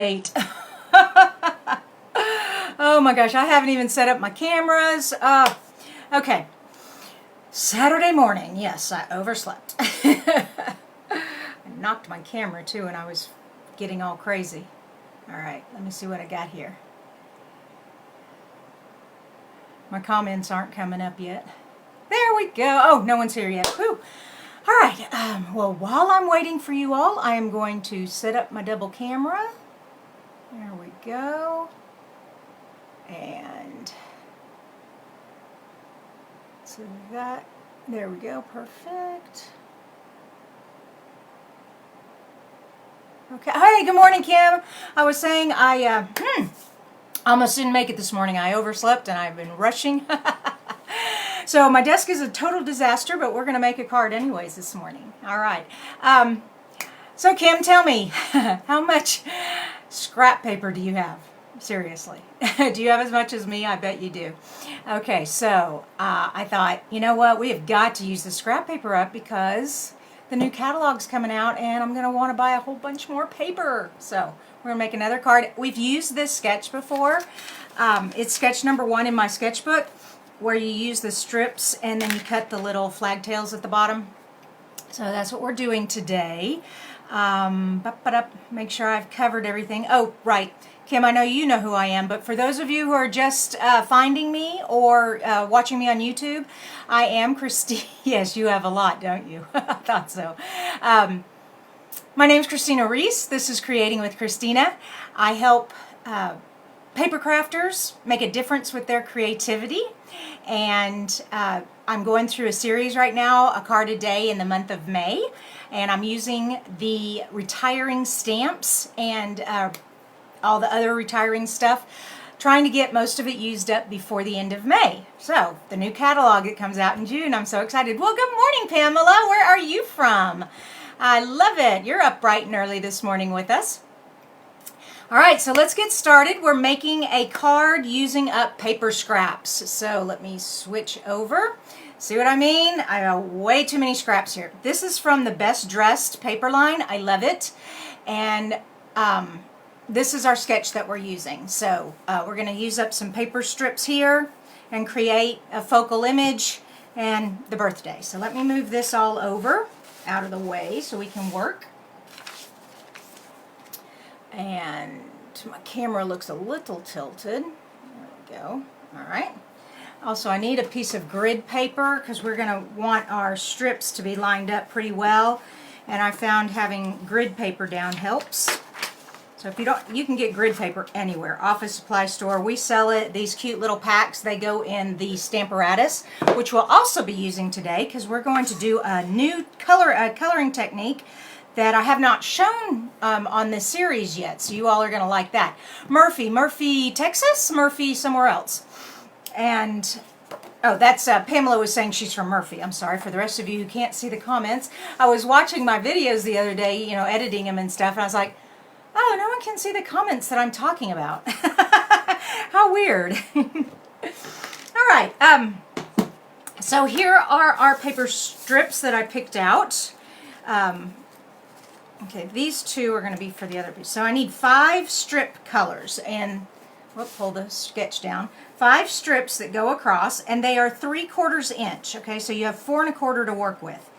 8. Oh my gosh, I haven't even set up my cameras. Okay, Saturday morning. Yes, I overslept. I knocked my camera too and I was getting all crazy. All right, let me see what I got here. My comments aren't coming up yet. There we go. Oh, no one's here yet. Whew. All right, well, while I'm waiting for you all, I am going to set up my double camera. There we go. And so that, there we go, perfect. Okay, hey, good morning, Kim. I was saying I almost didn't make it this morning. I overslept and I've been rushing. So my desk is a total disaster, but we're going to make a card anyways this morning. All right. So Kim, tell me, how much scrap paper do you have? Seriously. Do you have as much as me? I bet you do. Okay, so I thought, you know what? We have got to use the scrap paper up because the new catalog's coming out and I'm going to want to buy a whole bunch more paper. So we're going to make another card. We've used this sketch before. It's sketch number 1 in my sketchbook, where you use the strips and then you cut the little flag tails at the bottom. So that's what we're doing today. Make sure I've covered everything. Oh, right. Kim, I know you know who I am, but for those of you who are just finding me or watching me on YouTube, I am Kristina. Yes, you have a lot, don't you? I thought so. My name's Kristina Reese. This is Creating with Kristina. I help paper crafters make a difference with their creativity, and I'm going through a series right now, a card a day in the month of May, and I'm using the retiring stamps and all the other retiring stuff, trying to get most of it used up before the end of May. So the new catalog that comes out in June, I'm so excited. Well, good morning, Pamela. Where are you from? I love it. You're up bright and early this morning with us. All right, so let's get started. We're making a card using up paper scraps. So let me switch over. See what I mean? I have way too many scraps here. This is from the Best Dressed paper line. I love it. And this is our sketch that we're using. So we're going to use up some paper strips here and create a focal image and the birthday. So let me move this all over out of the way so we can work. And my camera looks a little tilted. There we go. All right. Also, I need a piece of grid paper because we're going to want our strips to be lined up pretty well. And I found having grid paper down helps. So if you don't, you can get grid paper anywhere. Office supply store, we sell it. These cute little packs, they go in the Stamparatus, which we'll also be using today because we're going to do a new coloring technique that I have not shown on this series yet, so you all are going to like that. Murphy, Texas? Murphy somewhere else. And, oh, that's, Pamela was saying she's from Murphy. I'm sorry, for the rest of you who can't see the comments. I was watching my videos the other day, you know, editing them and stuff, and I was like, oh, no one can see the comments that I'm talking about. How weird. All right, so here are our paper strips that I picked out. Okay, these two are going to be for the other piece. So I need 5 strip colors, and we'll pull the sketch down. 5 strips that go across, and they are 3/4 inch. Okay, so you have 4 1/4 to work with,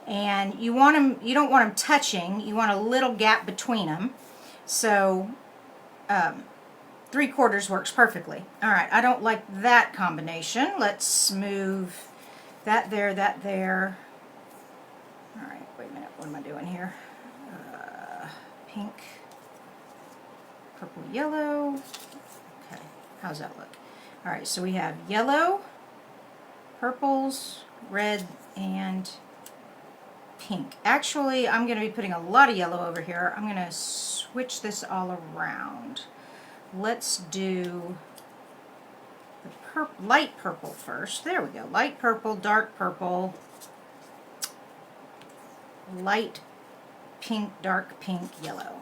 and you want them. You don't want them touching. You want a little gap between them. So 3/4 works perfectly. All right, I don't like that combination. Let's move that there, that there. All right, wait a minute. What am I doing here? Pink, purple, yellow. Okay, how's that look? All right, so we have yellow, purples, red, and pink. Actually, I'm going to be putting a lot of yellow over here. I'm going to switch this all around. Let's do the light purple first. There we go. Light purple, dark purple, light pink, dark pink, yellow.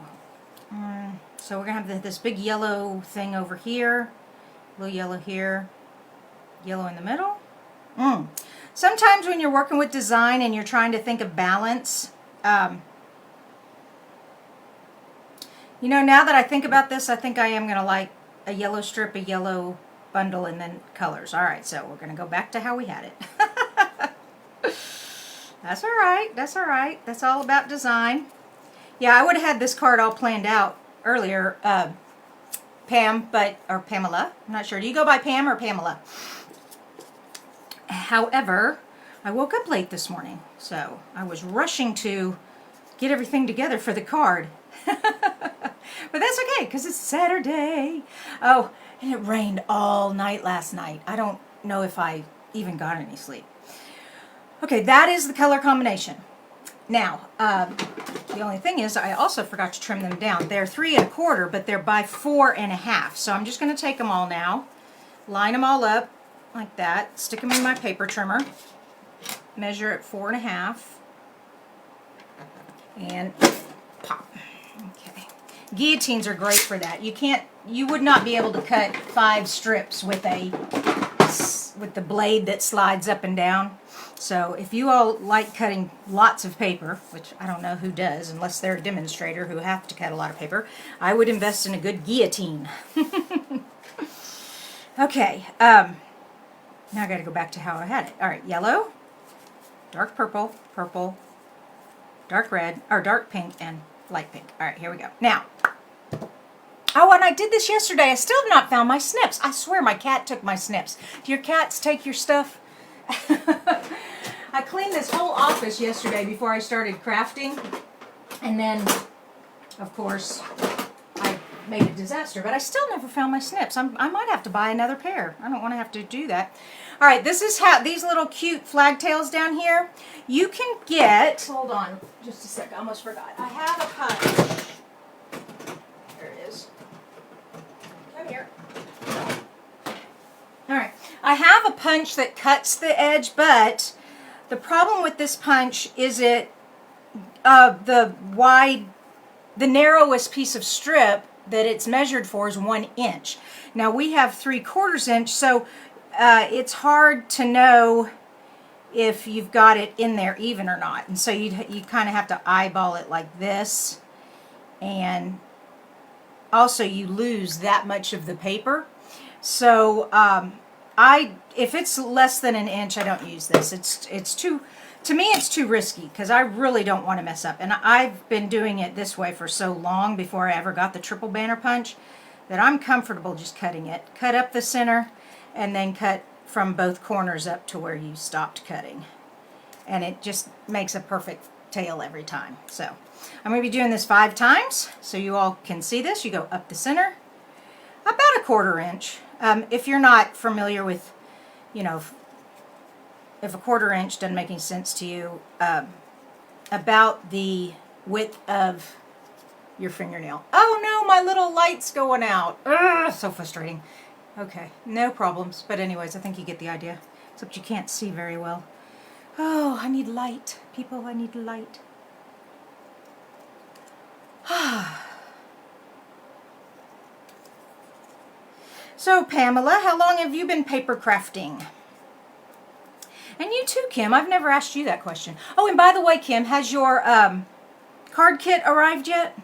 So we're going to have this big yellow thing over here, little yellow here, yellow in the middle. Sometimes when you're working with design and you're trying to think of balance, You know, now that I think about this, I think I am going to like a yellow strip, a yellow bundle, and then colors. All right, so we're going to go back to how we had it. That's all right. That's all right. That's all about design. Yeah, I would have had this card all planned out earlier, Pam, or Pamela. I'm not sure. Do you go by Pam or Pamela? However, I woke up late this morning, so I was rushing to get everything together for the card. But that's okay, because it's Saturday. Oh, and it rained all night last night. I don't know if I even got any sleep. Okay, that is the color combination. Now, the only thing is I also forgot to trim them down. They're 3 1/4, but they're by 4 1/2. So I'm just going to take them all now, line them all up like that, stick them in my paper trimmer, measure at 4 1/2, and pop. Okay. Guillotines are great for that. You would not be able to cut 5 strips with the blade that slides up and down. So if you all like cutting lots of paper, which I don't know who does unless they're a demonstrator who have to cut a lot of paper, I would invest in a good guillotine. Okay, now I got to go back to how I had it. All right, yellow, dark purple, purple, dark red, or dark pink, and light pink. All right, here we go. Now, oh, and I did this yesterday. I still have not found my snips. I swear my cat took my snips. Do your cats take your stuff? I cleaned this whole office yesterday before I started crafting, and then, of course, I made a disaster, but I still never found my snips. I might have to buy another pair. I don't want to have to do that. All right, this is how these little cute flag tails down here, you can get, hold on just a sec, I almost forgot. I have a punch. There it is. Come here. All right, I have a punch that cuts the edge, but the problem with this punch is the narrowest piece of strip that it's measured for is 1 inch. Now we have 3/4 inch, so it's hard to know if you've got it in there even or not. And so you kind of have to eyeball it like this, and also you lose that much of the paper. So if it's less than 1 inch, I don't use this. It's too, to me, it's too risky because I really don't want to mess up. And I've been doing it this way for so long before I ever got the triple banner punch that I'm comfortable just cutting it. Cut up the center and then cut from both corners up to where you stopped cutting. And it just makes a perfect tail every time. So I'm going to be doing this 5 times so you all can see this. You go up the center, about 1/4 inch. If you're not familiar with, you know, if 1/4 inch doesn't make any sense to you, about the width of your fingernail. Oh no, my little light's going out. Ugh, so frustrating. Okay, no problems. But anyways, I think you get the idea. Except you can't see very well. Oh, I need light. People, I need light. So, Pamela, how long have you been paper crafting? And you too, Kim. I've never asked you that question. Oh, and by the way, Kim, has your card kit arrived yet?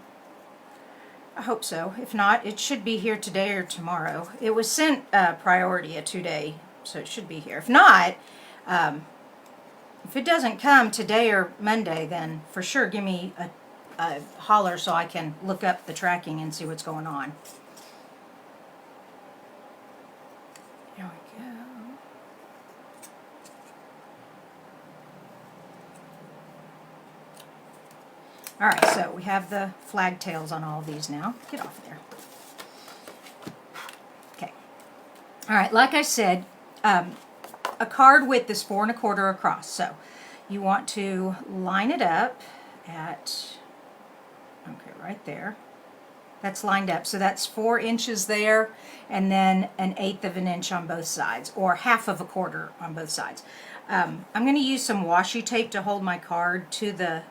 I hope so. If not, it should be here today or tomorrow. It was sent priority a 2-day, so it should be here. If not, if it doesn't come today or Monday, then for sure give me a holler so I can look up the tracking and see what's going on. There we go. All right, so we have the flag tails on all of these now. Get off there. Okay. All right, like I said, a card width is 4 1/4 across. So you want to line it up at, okay, right there. That's lined up. So that's 4 inches there, and then 1/8 of an inch on both sides, or 1/2 of a quarter on both sides. I'm going to use some washi tape to hold my card to the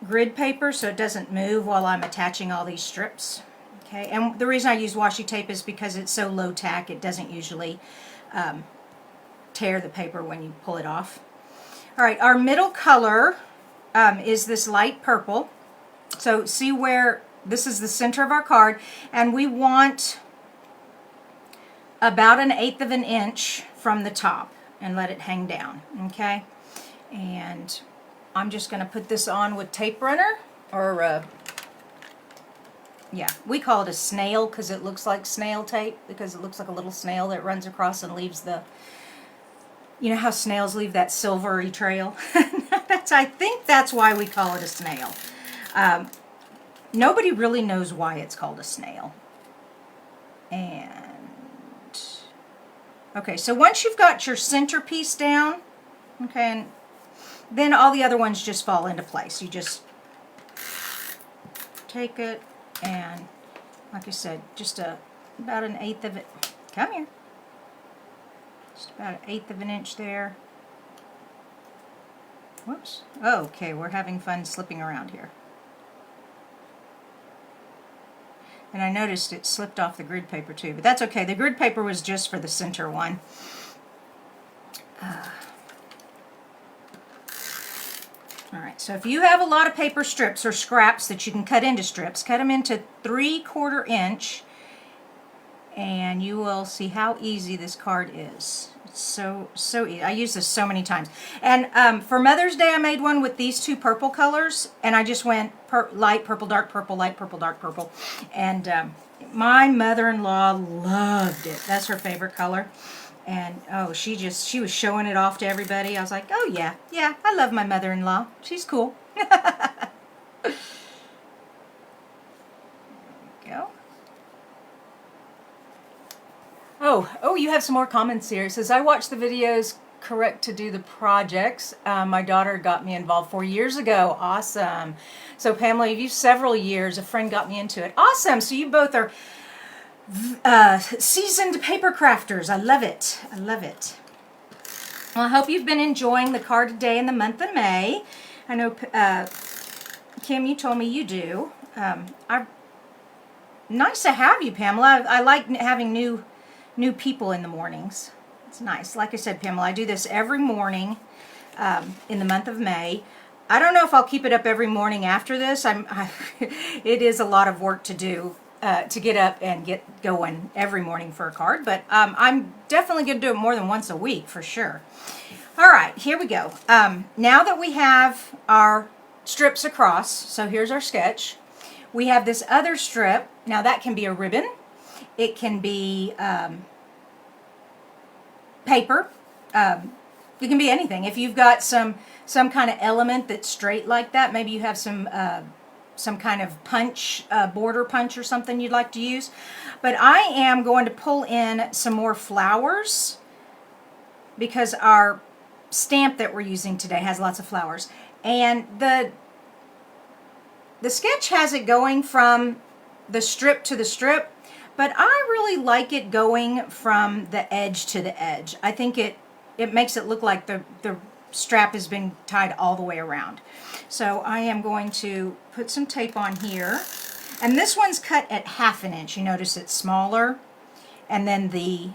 grid paper so it doesn't move while I'm attaching all these strips. Okay, and the reason I use washi tape is because it's so low tack it doesn't usually tear the paper when you pull it off. All right, our middle color is this light purple. So see where this is the center of our card, and we want about 1/8 of an inch from the top and let it hang down, okay? And I'm just going to put this on with tape runner, or yeah, we call it a snail because it looks like snail tape, because it looks like a little snail that runs across and leaves the, you know how snails leave that silvery trail? I think that's why we call it a snail. Nobody really knows why it's called a snail. And okay, so once you've got your centerpiece down, okay, and then all the other ones just fall into place. You just take it and, like I said, just about 1/8 of it. Come here. Just about 1/8 of an inch there. Whoops. Oh, okay, we're having fun slipping around here. And I noticed it slipped off the grid paper too, but that's okay. The grid paper was just for the center one. Alright, so if you have a lot of paper strips or scraps that you can cut into strips, cut them into 3/4 inch, and you will see how easy this card is. It's so easy. I use this so many times. And for Mother's Day, I made one with these two purple colors, and I just went light purple, dark purple, light purple, dark purple. And my mother-in-law loved it. That's her favorite color. And oh, she was showing it off to everybody. I was like, oh yeah, I love my mother-in-law. She's cool. There we go. Oh, you have some more comments here. It says, I watch the videos correct to do the projects. My daughter got me involved 4 years ago. Awesome. So Pamela, you've used several years. A friend got me into it. Awesome. So you both are seasoned paper crafters. I love it. I love it. Well, I hope you've been enjoying the card today in the month of May. I know, Kim, you told me you do. Nice to have you, Pamela. I like having new people in the mornings. It's nice. Like I said, Pamela, I do this every morning in the month of May. I don't know if I'll keep it up every morning after this. It is a lot of work to do. To get up and get going every morning for a card, but I'm definitely going to do it more than once a week for sure. All right, here we go. Now that we have our strips across, so here's our sketch. We have this other strip. Now that can be a ribbon. It can be paper. It can be anything. If you've got some kind of element that's straight like that, maybe you have some kind of punch, border punch or something you'd like to use. But I am going to pull in some more flowers because our stamp that we're using today has lots of flowers. And the sketch has it going from the strip to the strip, but I really like it going from the edge to the edge. I think it makes it look like the strap has been tied all the way around. So I am going to put some tape on here. And this one's cut at 1/2 inch. You notice it's smaller. And then the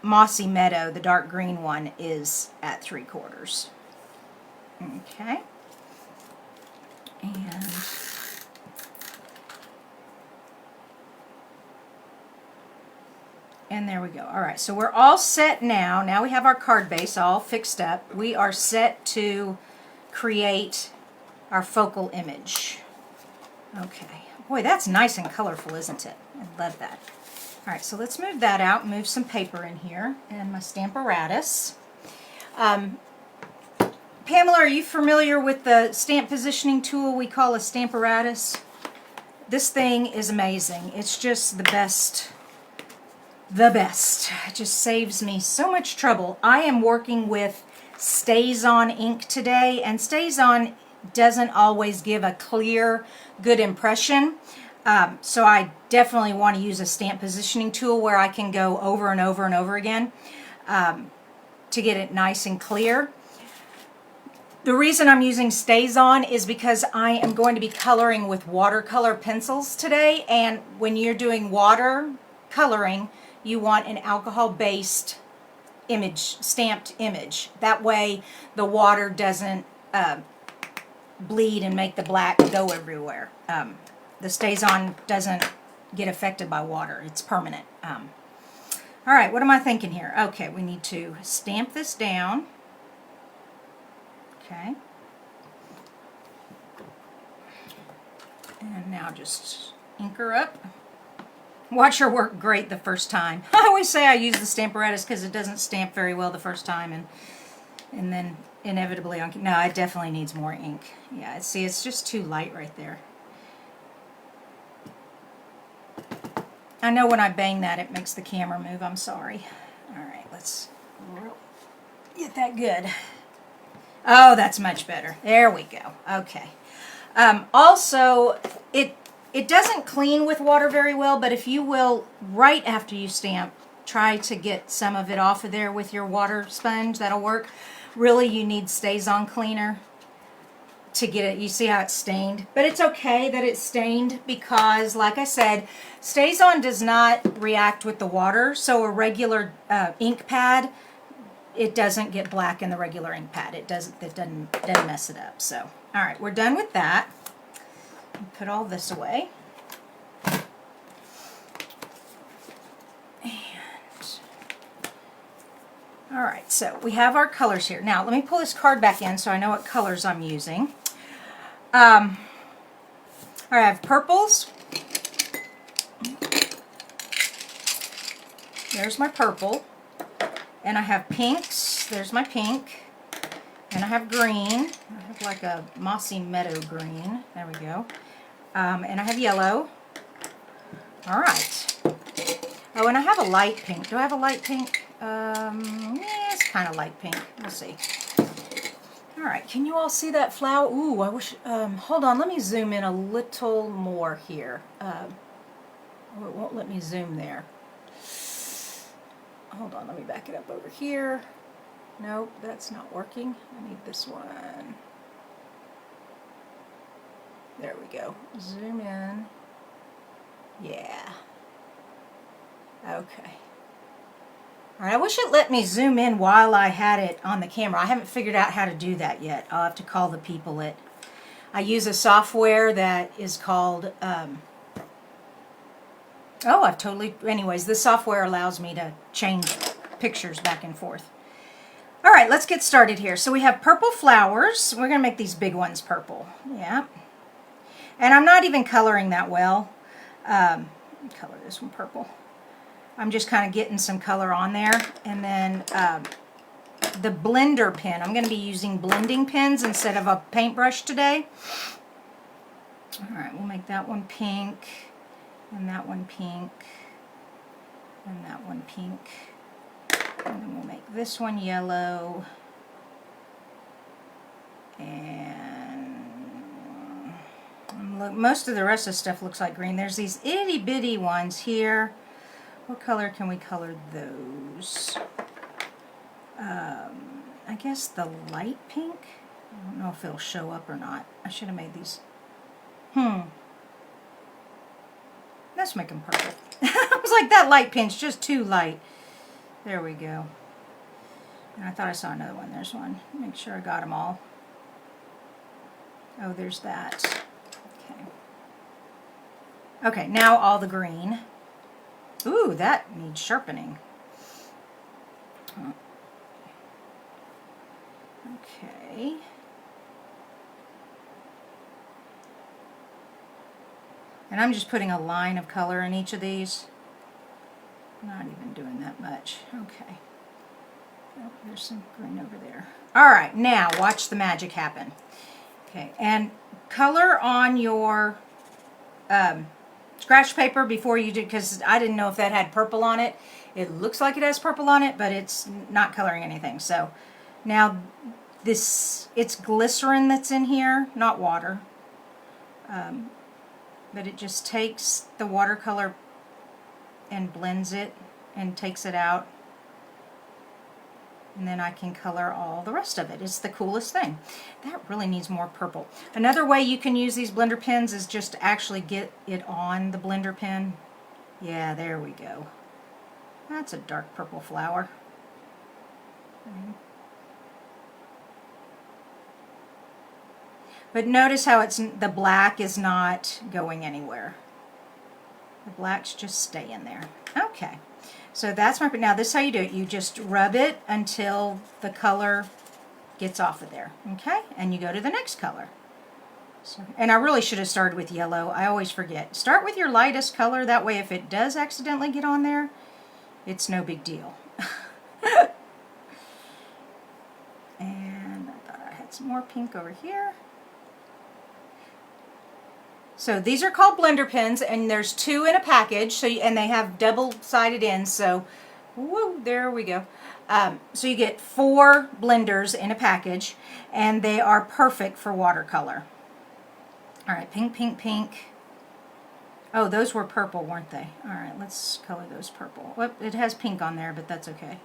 Mossy Meadow, the dark green one, is at 3/4. Okay. And there we go. All right, so we're all set now. Now we have our card base all fixed up. We are set to create our focal image. Okay. Boy, that's nice and colorful, isn't it? I love that. All right, so let's move that out, move some paper in here, and my Stamparatus. Pamela, are you familiar with the stamp positioning tool we call a Stamparatus? This thing is amazing. It's just the best. The best. It just saves me so much trouble. I am working with StazOn ink today, and StazOn doesn't always give a clear, good impression. So I definitely want to use a stamp positioning tool where I can go over and over and over again to get it nice and clear. The reason I'm using StazOn is because I am going to be coloring with watercolor pencils today, and when you're doing water coloring, you want an alcohol-based image, stamped image. That way the water doesn't bleed and make the black go everywhere. The StazOn doesn't get affected by water. It's permanent. All right, what am I thinking here? Okay, we need to stamp this down. Okay. And now just ink her up. Watch her work great the first time. I always say I use the Stamparatus because it doesn't stamp very well the first time, and then inevitably on... No, it definitely needs more ink. Yeah, see, it's just too light right there. I know when I bang that, it makes the camera move. I'm sorry. All right, let's get that good. Oh, that's much better. There we go. Okay. Also, it doesn't clean with water very well, but if you will, right after you stamp, try to get some of it off of there with your water sponge. That'll work. Really, you need StazOn cleaner to get it. You see how it's stained? But it's okay that it's stained because, like I said, StazOn does not react with the water, so a regular ink pad, it doesn't get black in the regular ink pad. It doesn't mess it up. So, all right, we're done with that. Put all this away. All right, so we have our colors here. Now, let me pull this card back in so I know what colors I'm using. All right, I have purples. There's my purple. And I have pinks. There's my pink. And I have green. I have like a mossy meadow green. There we go. And I have yellow. All right. Oh, and I have a light pink. Do I have a light pink? Yeah, it's kind of light pink. We'll see. All right, can you all see that flower? Ooh, I wish, hold on, let me zoom in a little more here. Oh, it won't let me zoom there. Hold on, let me back it up over here. Nope, that's not working. I need this one. There we go. Zoom in. Yeah. Okay. All right, I wish it let me zoom in while I had it on the camera. I haven't figured out how to do that yet. I'll have to call the people it. I use a software that is called, anyways, this software allows me to change pictures back and forth. All right, let's get started here. So we have purple flowers. We're going to make these big ones purple. Yeah. And I'm not even coloring that well. Color this one purple. I'm just kind of getting some color on there. And then the blender pen. I'm going to be using blending pens instead of a paintbrush today. All right, we'll make that one pink. And that one pink. And that one pink. And then we'll make this one yellow. And look, most of the rest of the stuff looks like green. There's these itty bitty ones here. What color can we color those? I guess the light pink. I don't know if it'll show up or not. I should have made these. Let's make them purple. I was like, that light pink's just too light. There we go. And I thought I saw another one. There's one. Make sure I got them all. Oh, there's that. Okay. Okay, now all the green. Ooh, that needs sharpening. Okay. And I'm just putting a line of color in each of these. Not even doing that much. Okay. Oh, there's some green over there. All right, now watch the magic happen. Okay, and color on your scratch paper before you do, because I didn't know if that had purple on it. It looks like it has purple on it, but it's not coloring anything. So now it's glycerin that's in here, not water. But it just takes the watercolor and blends it and takes it out. And then I can color all the rest of it. It's the coolest thing. That really needs more purple. Another way you can use these blender pens is just to actually get it on the blender pen. Yeah, there we go. That's a dark purple flower. But notice how the black is not going anywhere. The black's just staying there. Okay, so that's my, now this is how you do it. You just rub it until the color gets off of there, okay? And you go to the next color. So, and I really should have started with yellow. I always forget. Start with your lightest color. That way if it does accidentally get on there, it's no big deal. And I thought I had some more pink over here. So these are called blender pens, and there's 2 in a package. So and they have double-sided ends. So, woo, there we go. So you get 4 blenders in a package, and they are perfect for watercolor. All right, pink, pink, pink. Oh, those were purple, weren't they? All right, let's color those purple. Well, it has pink on there, but that's okay.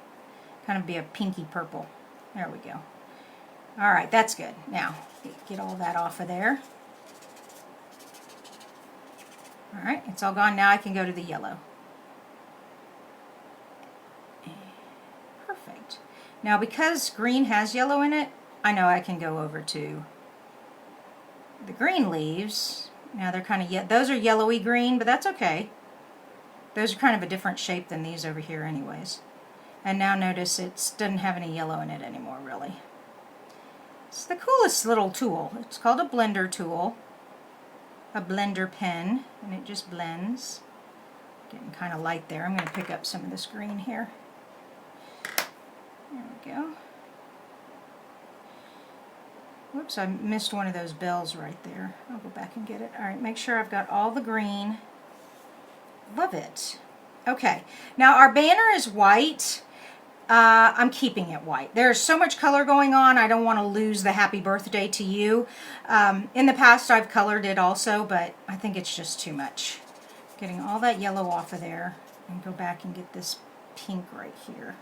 Kind of be a pinky purple. There we go. All right, that's good. Now, get all that off of there. All right, it's all gone. Now I can go to the yellow. Perfect. Now, because green has yellow in it, I know I can go over to the green leaves. Now they're kind of, those are yellowy green, but that's okay. Those are kind of a different shape than these over here anyways. And now notice it doesn't have any yellow in it anymore, really. It's the coolest little tool. It's called a blender tool. A blender pen, and it just blends. Getting kind of light there. I'm going to pick up some of this green here. There we go. Whoops, I missed one of those bells right there. I'll go back and get it. All right, make sure I've got all the green. Love it. Okay, now our banner is white. I'm keeping it white. There's so much color going on, I don't want to lose the happy birthday to you. In the past I've colored it also, but I think it's just too much. Getting all that yellow off of there, and go back and get this pink right here.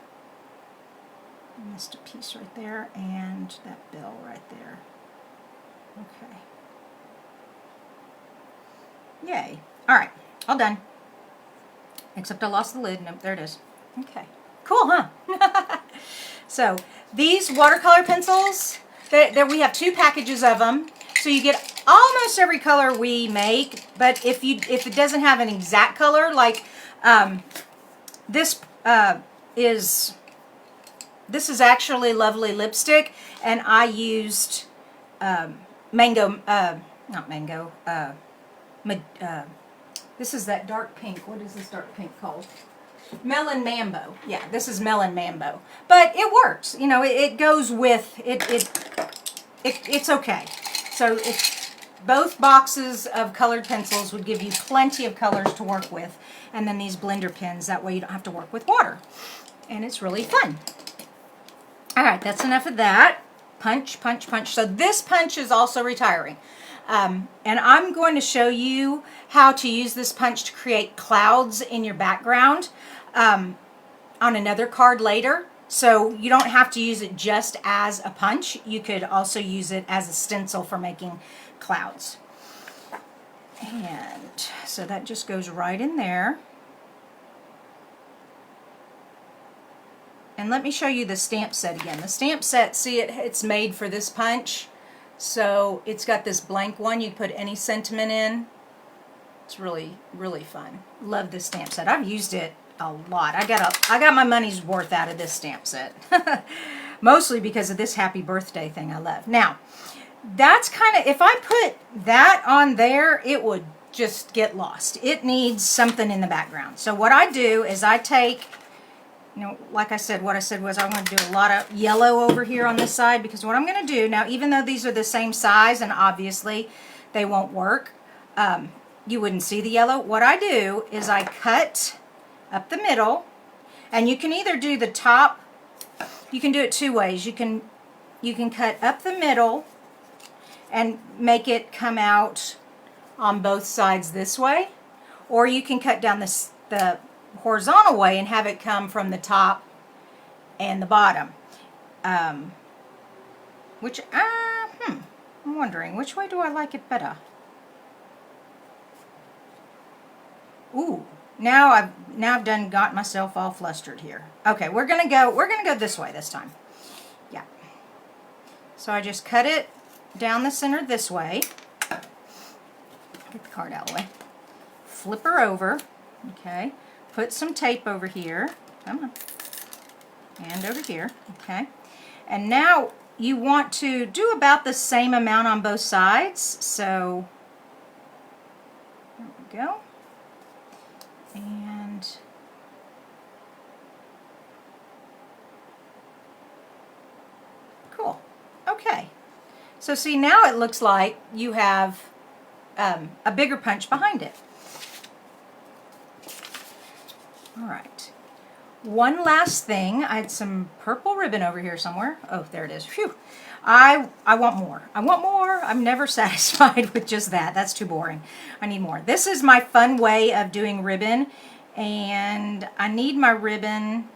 I missed a piece right there, and that bell right there. Okay. Yay. Alright, all done. Except I lost the lid. Nope, there it is. Okay. Cool, huh? So, these watercolor pencils, we have 2 packages of them. So you get almost every color we make, but if it doesn't have an exact color, like this is actually Lovely lipstick, and I used mango, not mango, this is that dark pink. What is this dark pink called? Melon Mambo. Yeah, this is Melon Mambo. But it works. You know, it goes with, it's okay. So both boxes of colored pencils would give you plenty of colors to work with. And then these blender pens, that way you don't have to work with water. And it's really fun. All right, that's enough of that. Punch, punch, punch. So this punch is also retiring. And I'm going to show you how to use this punch to create clouds in your background on another card later. So you don't have to use it just as a punch. You could also use it as a stencil for making clouds. And so that just goes right in there. And let me show you the stamp set again. The stamp set, see, it's made for this punch. So it's got this blank one. You put any sentiment in. It's really, really fun. Love this stamp set. I've used it a lot. I got my money's worth out of this stamp set. Mostly because of this happy birthday thing I love. Now, that's kind of, if I put that on there, it would just get lost. It needs something in the background. So what I do is I take, you know, like I said, what I said was I'm going to do a lot of yellow over here on this side, because what I'm going to do, now even though these are the same size and obviously they won't work, you wouldn't see the yellow. What I do is I cut up the middle, and you can either do the top, you can do it 2 ways. You can cut up the middle and make it come out on both sides this way, or you can cut down the horizontal way and have it come from the top and the bottom. I'm wondering, which way do I like it better? Ooh, now I've got myself all flustered here. Okay, we're gonna go this way this time. Yeah. So I just cut it down the center this way. Get the card out of the way. Flip her over, okay. Put some tape over here. Come on. And over here, okay. And now you want to do about the same amount on both sides. So, there we go. And cool. Okay. So see, now it looks like you have a bigger punch behind it. All right. One last thing. I had some purple ribbon over here somewhere. Oh, there it is. Phew. I want more. I want more. I'm never satisfied with just that. That's too boring. I need more. This is my fun way of doing ribbon, and I need my ribbon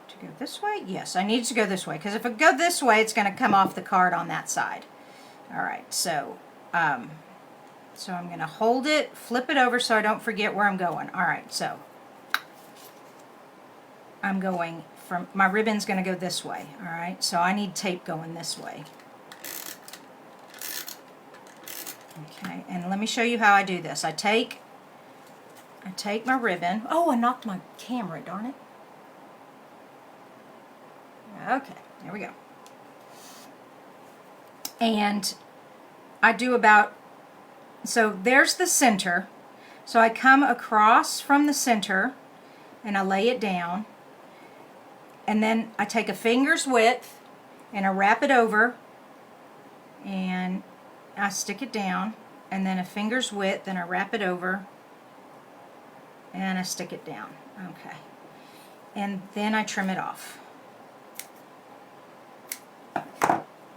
to go this way. Yes, I need it to go this way, because if it go this way, it's going to come off the card on that side. All right, so I'm going to hold it, flip it over so I don't forget where I'm going. All right, so I'm going from, my ribbon's going to go this way. All right, so I need tape going this way. Okay, and let me show you how I do this. I take my ribbon. Oh, I knocked my camera, darn it. Okay, there we go. And I do about, so there's the center. So I come across from the center and I lay it down. And then I take a finger's width and I wrap it over and I stick it down, and then a finger's width and I wrap it over and I stick it down. Okay. And then I trim it off.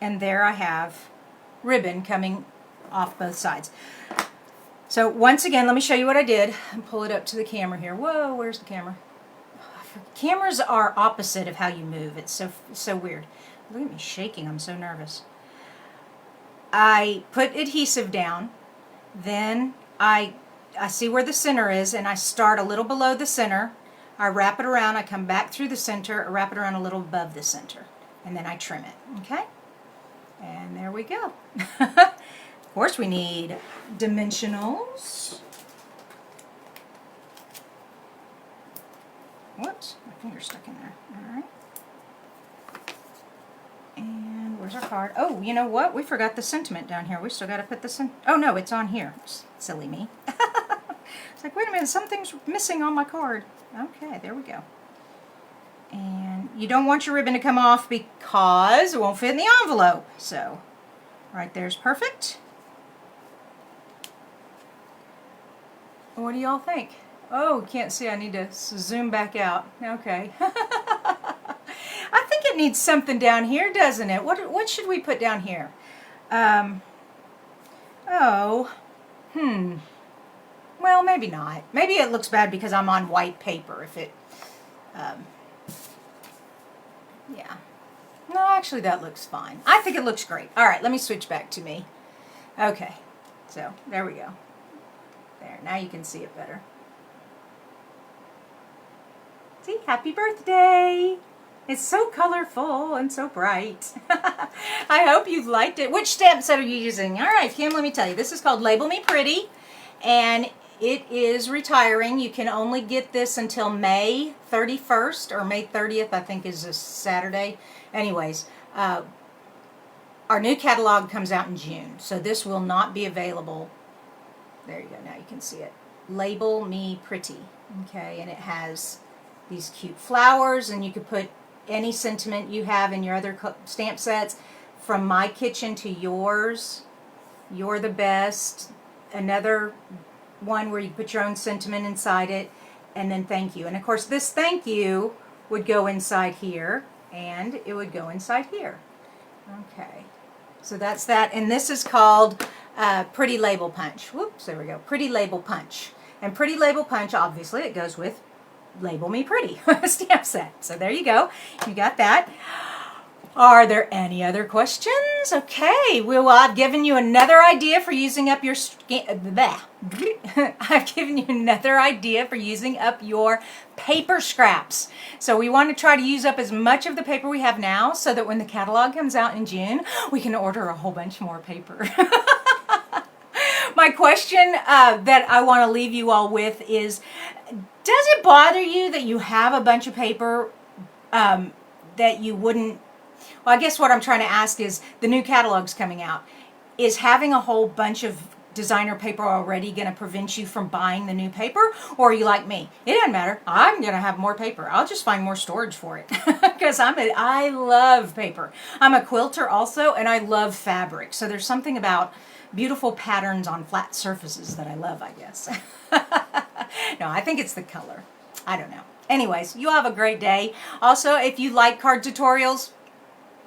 And there I have ribbon coming off both sides. So once again, let me show you what I did. And pull it up to the camera here. Whoa, where's the camera? Cameras are opposite of how you move. It's so weird. Look at me shaking. I'm so nervous. I put adhesive down. Then I see where the center is, and I start a little below the center. I wrap it around. I come back through the center. I wrap it around a little above the center. And then I trim it. Okay? And there we go. Of course, we need dimensionals. Whoops, my finger's stuck in there. All right. And where's our card? Oh, you know what? We forgot the sentiment down here. We still got to put this in. Oh, no, it's on here. Silly me. It's like, wait a minute, something's missing on my card. Okay, there we go. And you don't want your ribbon to come off because it won't fit in the envelope. So, right there's perfect. What do y'all think? Oh, can't see. I need to zoom back out. Okay. I think it needs something down here, doesn't it? What should we put down here? Well, maybe not. Maybe it looks bad because I'm on white paper. If it, yeah. No, actually that looks fine. I think it looks great. All right, let me switch back to me. Okay, so there we go. There, now you can see it better. See, happy birthday! It's so colorful and so bright. I hope you've liked it. Which stamp set are you using? All right, Kim, let me tell you. This is called Label Me Pretty, and it is retiring. You can only get this until May 31st, or May 30th, I think is a Saturday. Anyways, our new catalog comes out in June, so this will not be available. There you go, now you can see it. Label Me Pretty, okay, and it has these cute flowers, and you could put any sentiment you have in your other stamp sets. From my kitchen to yours, you're the best. Another one where you put your own sentiment inside it, and then thank you. And of course this thank you would go inside here, and it would go inside here. Okay, so that's that. And this is called Pretty Label Punch. Whoops, there we go. Pretty Label Punch. And Pretty Label Punch, obviously, it goes with Label Me Pretty stamp set. So there you go. You got that. Are there any other questions? Okay, well, I've given you another idea for using up your I've given you another idea for using up your paper scraps. So we want to try to use up as much of the paper we have now so that when the catalog comes out in June, we can order a whole bunch more paper. My question that I want to leave you all with is, does it bother you that you have a bunch of paper that you wouldn't... Well, I guess what I'm trying to ask is, the new catalog's coming out. Is having a whole bunch of designer paper already going to prevent you from buying the new paper? Or are you like me? It doesn't matter. I'm going to have more paper. I'll just find more storage for it. Because I love paper. I'm a quilter also, and I love fabric. So there's something about beautiful patterns on flat surfaces that I love, I guess. No, I think it's the color. I don't know. Anyways, you have a great day. Also, if you like card tutorials,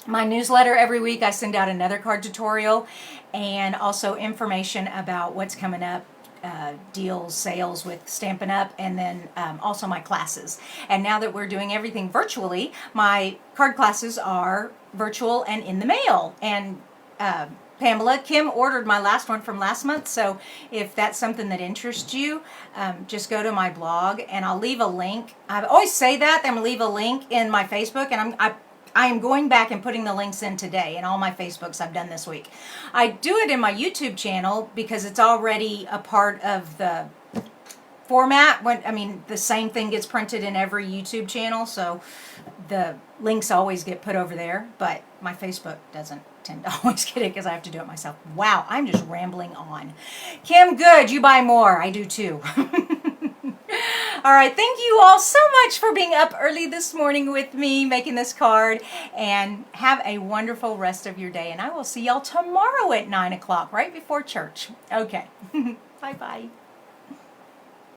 my newsletter every week I send out another card tutorial and also information about what's coming up, deals, sales with Stampin' Up, and then also my classes. And now that we're doing everything virtually, my card classes are virtual and in the mail. And Pamela, Kim ordered my last one from last month, so if that's something that interests you, just go to my blog and I'll leave a link. I always say that, I'm going to leave a link in my Facebook, and I am going back and putting the links in today in all my Facebooks I've done this week. I do it in my YouTube channel because it's already a part of the format. The same thing gets printed in every YouTube channel, so the links always get put over there, but my Facebook doesn't tend to always get it because I have to do it myself. Wow, I'm just rambling on. Kim, good, you buy more. I do too. All right, thank you all so much for being up early this morning with me, making this card, and have a wonderful rest of your day. And I will see y'all tomorrow at 9 o'clock, right before church. Okay, bye-bye.